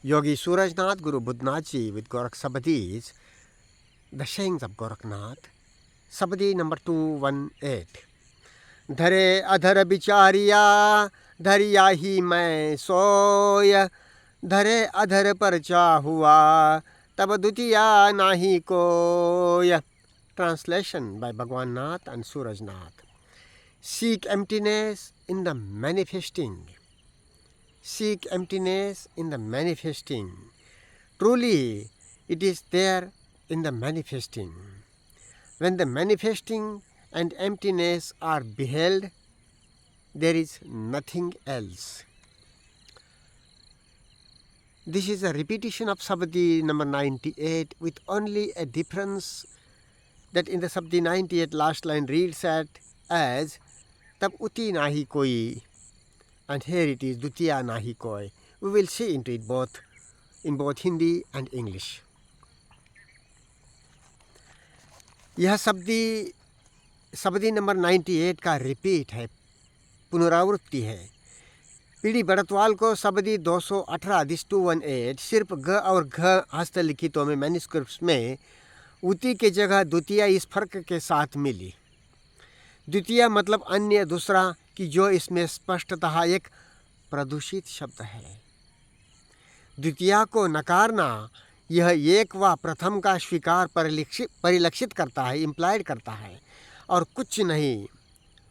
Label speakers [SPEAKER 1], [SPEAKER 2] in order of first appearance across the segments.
[SPEAKER 1] Yogi Surajnath, Guru Budnath ji with Gorakh Sabadi, the sayings of Gorakh Nath, Sabadi number 218. धरे अधर bīcārīyā, धरी yāhī मैं सोया, धरे अधर paracā hūvā, तaba dutīyā nāhī koya. Translation by Bhagwan Nath and Suraj Nath. Seek emptiness in the manifesting. Seek emptiness in the manifesting. Truly, it is there in the manifesting. When the manifesting and emptiness are beheld, there is nothing else. This is a repetition of Sabadi number 98 with only a difference that in the Sabadi 98 last line reads as tab uti nāhī koya, and here it is dutīyā nāhī koya. We will see into it in both Hindi and English. यह सबदी number 98 का repeat है, पुनरावृत्ति है। पीढ़ी बड़तवाल को सबदी 218 this 218 सिर्फ ग और घ हस्तलिखितों में मैन्युस्क्रिप्ट्स में उति के जगह दुतीया इस फर्क के साथ मिली। द्वितीय मतलब अन्य, दूसरा, कि जो इसमें स्पष्टतः एक प्रदूषित शब्द है। द्वितीया को नकारना यह एक व प्रथम का स्वीकार परिलक्षित करता है, इम्प्लाइड करता है, और कुछ नहीं,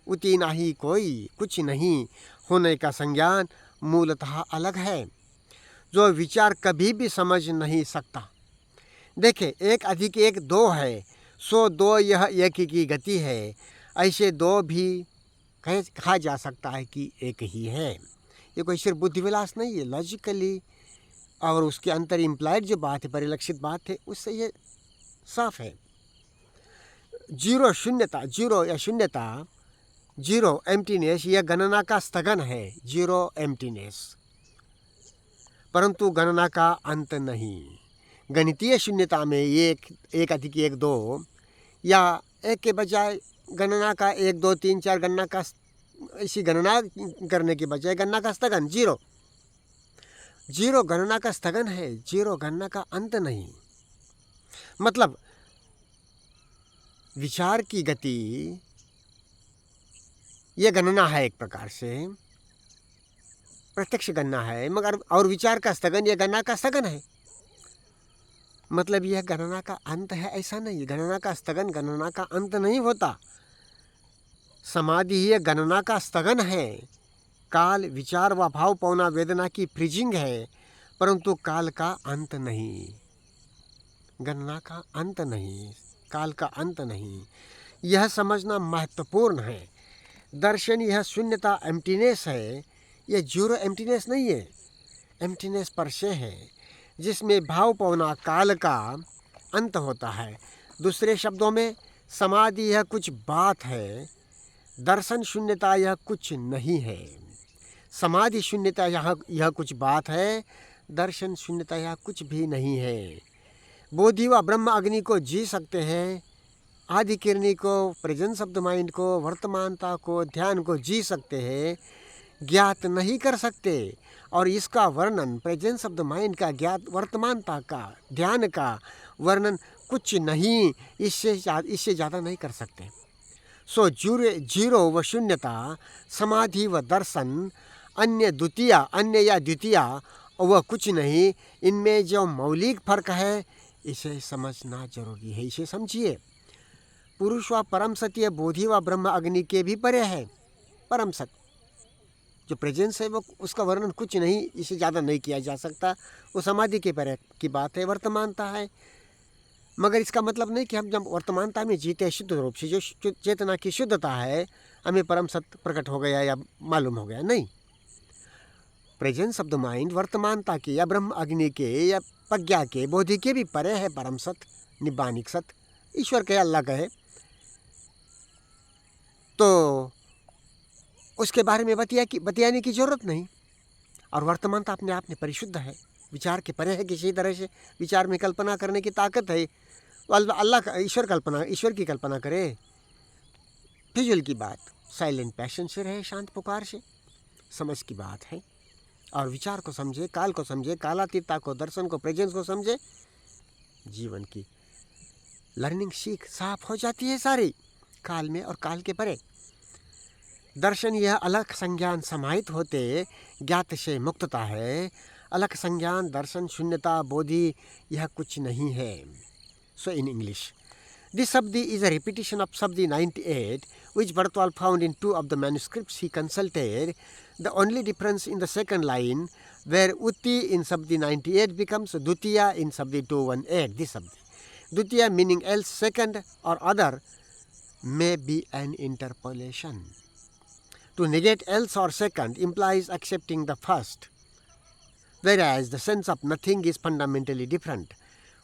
[SPEAKER 1] उति नाही कोई, कुछ नहीं होने का संज्ञान मूलतः अलग है, जो विचार कभी भी समझ नहीं सकता। देखें, एक अधिक एक दो है, सो दो यह एक की गति है, ऐसे दो भी कहा जा सकता है कि एक ही है। ये कोई सिर्फ बुद्धिविलास नहीं है, लॉजिकली और उसके अंतर इम्प्लाइड जो बात है, परिलक्षित बात है, उससे ये साफ है। जीरो शून्यता, जीरो या शून्यता, जीरो एम्प्टीनेस, यह गणना का स्थगन है, जीरो एम्प्टीनेस, परंतु गणना का अंत नहीं। गणितीय शून्यता में एक अधिक एक दो, या एक के बजाय गणना का 1 2 3 4 गणना का, ऐसी गणना करने के बजाय गणना का स्थगन, जीरो। जीरो गणना का स्थगन है, जीरो गणना का अंत नहीं। मतलब विचार की गति ये गणना है, एक प्रकार से प्रत्यक्ष गणना है, मगर और विचार का स्थगन ये गणना का स्थगन है। मतलब यह गणना का अंत है ऐसा नहीं, गणना का स्थगन गणना का अंत नहीं होता। समाधि ही गणना का स्थगन है। काल विचार व भाव पौना वेदना की फ्रीजिंग है, परंतु काल का अंत नहीं, गणना का अंत नहीं, काल का अंत नहीं। यह समझना महत्वपूर्ण है। दर्शन यह शून्यता एम्प्टीनेस है, यह जीरो एम्प्टीनेस नहीं है, एम्प्टीनेस पर से है, जिसमें भाव पौना काल का अंत होता है। दूसरे शब्दों में समाधि यह कुछ बात है, दर्शन शून्यता यह कुछ नहीं है। समाधि शून्यता यह कुछ बात है, दर्शन शून्यता यह कुछ भी नहीं है। बोधि व ब्रह्म अग्नि को जी सकते हैं, आदि किरणी को, प्रेजेंस ऑफ द माइंड को, वर्तमानता को, ध्यान को जी सकते हैं, ज्ञात नहीं कर सकते। और इसका वर्णन, प्रेजेंस ऑफ द माइंड का, ज्ञात वर्तमानता का, ध्यान का वर्णन कुछ नहीं, इससे ज़्यादा नहीं कर सकते। सो जीरो व शून्यता, समाधि व दर्शन, अन्य द्वितीया, अन्य या द्वितीया, वह कुछ नहीं, इनमें जो मौलिक फर्क है इसे समझना जरूरी है। इसे समझिए। पुरुष व परम सत्य बोधि व ब्रह्म अग्नि के भी परे है। परम सत्य जो प्रेजेंस है वो, उसका वर्णन कुछ नहीं, इसे ज़्यादा नहीं किया जा सकता, वो समाधि के परे की बात है, वर्तमानता है। मगर इसका मतलब नहीं कि हम जब वर्तमानता में जीते शुद्ध रूप से, जो चेतना की शुद्धता है, हमें परम सत्य प्रकट हो गया या मालूम हो गया, नहीं। प्रेजेंस ऑफ द माइंड वर्तमानता के या ब्रह्म अग्नि के या प्रज्ञा के, बोधि के भी परे है परम सत्य, निब्बानिक सत्य, ईश्वर कहे, अल्लाह कहे। तो उसके बारे में बतियाने की जरूरत नहीं। और वर्तमानता अपने आप में परिशुद्ध है, विचार के परे है। किसी तरह से विचार में कल्पना करने की ताकत है, अल्लाह ईश्वर की कल्पना करे, फिजूल की बात। साइलेंट पैशन से रहे, शांत पुकार से, समझ की बात है। और विचार को समझे, काल को समझे, कालातीतता को, दर्शन को, प्रेजेंस को समझे, जीवन की लर्निंग सीख साफ हो जाती है सारी, काल में और काल के परे। दर्शन यह अलग संज्ञान समाहित होते ज्ञात से मुक्तता है। अलग संज्ञान, दर्शन, शून्यता, बोधि यह कुछ नहीं है। So in English, this sabdi is a repetition of sabdi 98, which Bharatwal found in 2 of the manuscripts he consulted. The only difference in the second line, where utti in sabdi 98 becomes dutīyā in sabdi 218. This sabdi, dutīyā meaning else, second or other, may be an interpolation. To negate else or second implies accepting the first, whereas the sense of nothing is fundamentally different,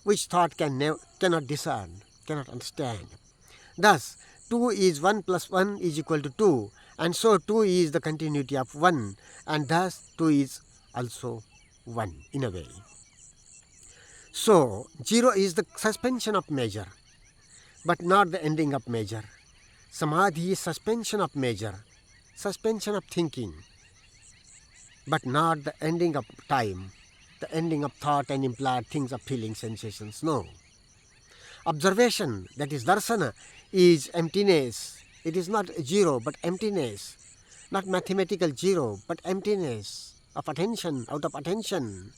[SPEAKER 1] which thought cannot discern, cannot understand. Thus, 2 is 1 plus 1 is equal to 2, and so 2 is the continuity of 1, and thus 2 is also 1 in a way. So, 0 is the suspension of measure, but not the ending of measure. Samadhi is suspension of measure, suspension of thinking, but not the ending of time, the ending of thought and implied things of feeling, sensations. No. Observation, that is darsana, is emptiness. It is not 0 but emptiness, not mathematical 0 but emptiness of attention, out of attention.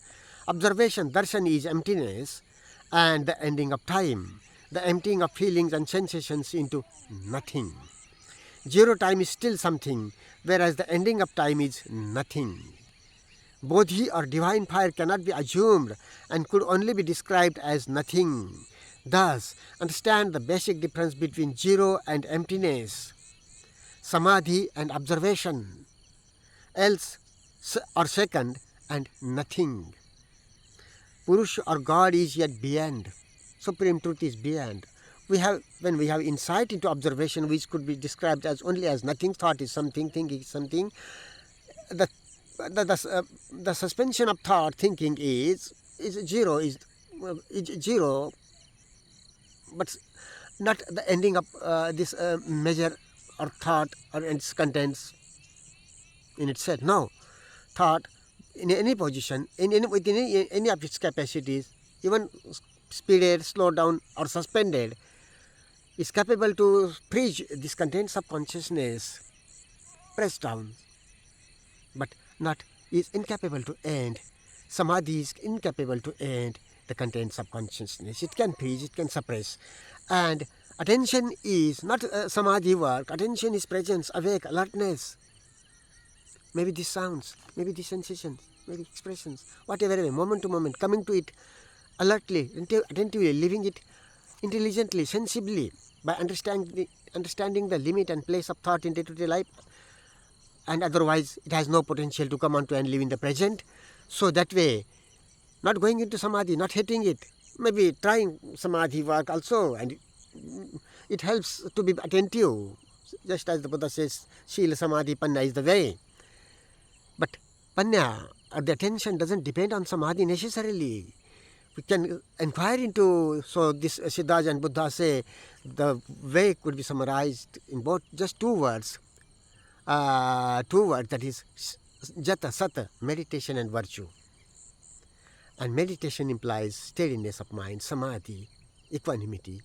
[SPEAKER 1] Observation, darshan, is emptiness and the ending of time, the emptying of feelings and sensations into nothing. 0 time is still something, whereas the ending of time is nothing. Bodhi or divine fire cannot be assumed and could only be described as nothing. Thus, understand the basic difference between 0 and emptiness, samadhi and observation, else or second and nothing. Purush or God is yet beyond. Supreme truth is beyond. When we have insight into observation, which could be described as only as nothing, thought is something, thinking is something, the suspension of thought, thinking is 0, is 0, but not the ending of this measure or thought or its contents in itself. No, thought in any position, within any of its capacities, even speeded, slowed down or suspended, is capable to preach these contents of consciousness, press down, but not is incapable to end. Samadhi is incapable to end the contents of consciousness. It can preach, it can suppress. And attention is not samadhi work. Attention is presence, awake, alertness. Maybe these sounds, maybe these sensations, maybe expressions, whatever, moment to moment, coming to it alertly, attentively, living it intelligently, sensibly, by understanding the limit and place of thought in day-to-day life. And otherwise, it has no potential to come on to and live in the present. So that way, not going into samadhi, not hating it, maybe trying samadhi work also, and it helps to be attentive. Just as the Buddha says, Shila Samadhi Panna is the way. But Panna, or the attention, doesn't depend on samadhi necessarily. We can inquire into, so this Siddhartha and Buddha say, the way could be summarized in both just 2 words. 2 words, that is jata, sata, meditation and virtue. And meditation implies steadiness of mind, samadhi, equanimity,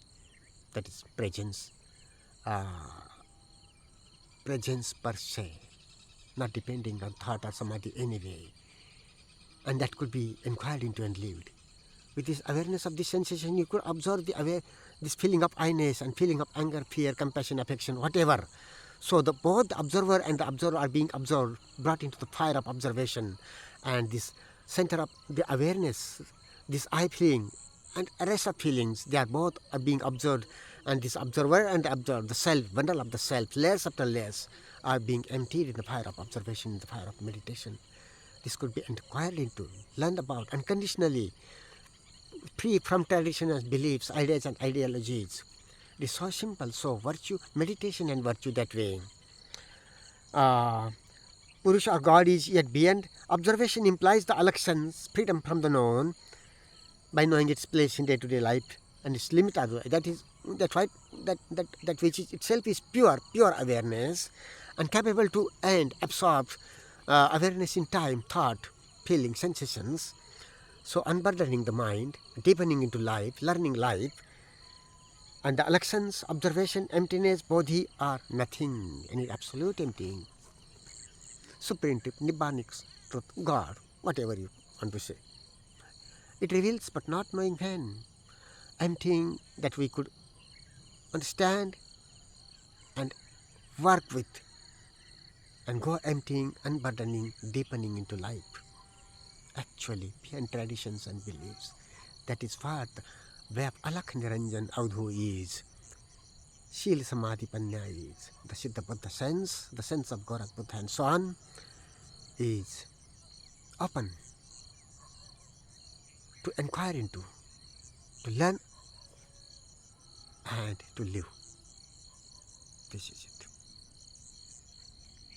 [SPEAKER 1] that is presence, presence per se, not depending on thought or samadhi anyway. And that could be inquired into and lived. With this awareness of this sensation, you could observe this feeling of I-ness and feeling of anger, fear, compassion, affection, whatever. So both the observer and the observer are being observed, brought into the fire of observation. And this center of the awareness, this I feeling and rest of feelings, they are both being observed. And this observer and the observed, the self, bundle of the self, layers after layers, are being emptied in the fire of observation, in the fire of meditation. This could be inquired into, learned about unconditionally, free from traditional beliefs, ideas and ideologies. It is so simple. So virtue, meditation and virtue that way. Purusha or God is yet beyond. Observation implies the elections, freedom from the known, by knowing its place in day-to-day life and its limit. That which is itself is pure awareness and capable to end, absorb awareness in time, thought, feelings, sensations. So unburdening the mind, deepening into life, learning life, and the elections, observation, emptiness, bodhi are nothing, any absolute emptying. Supreme truth, Nibbanic truth, God, whatever you want to say. It reveals but not knowing when. Emptying that we could understand and work with, and go emptying, unburdening, deepening into life. Actually, beyond traditions and beliefs, that is what the way of Alakh Niranjan Avdhu is. Shīla Samadhi Panya is. The Siddha Buddha sense, the sense of Gorakh Buddha and so on, is open to inquire into, to learn and to live. This is it.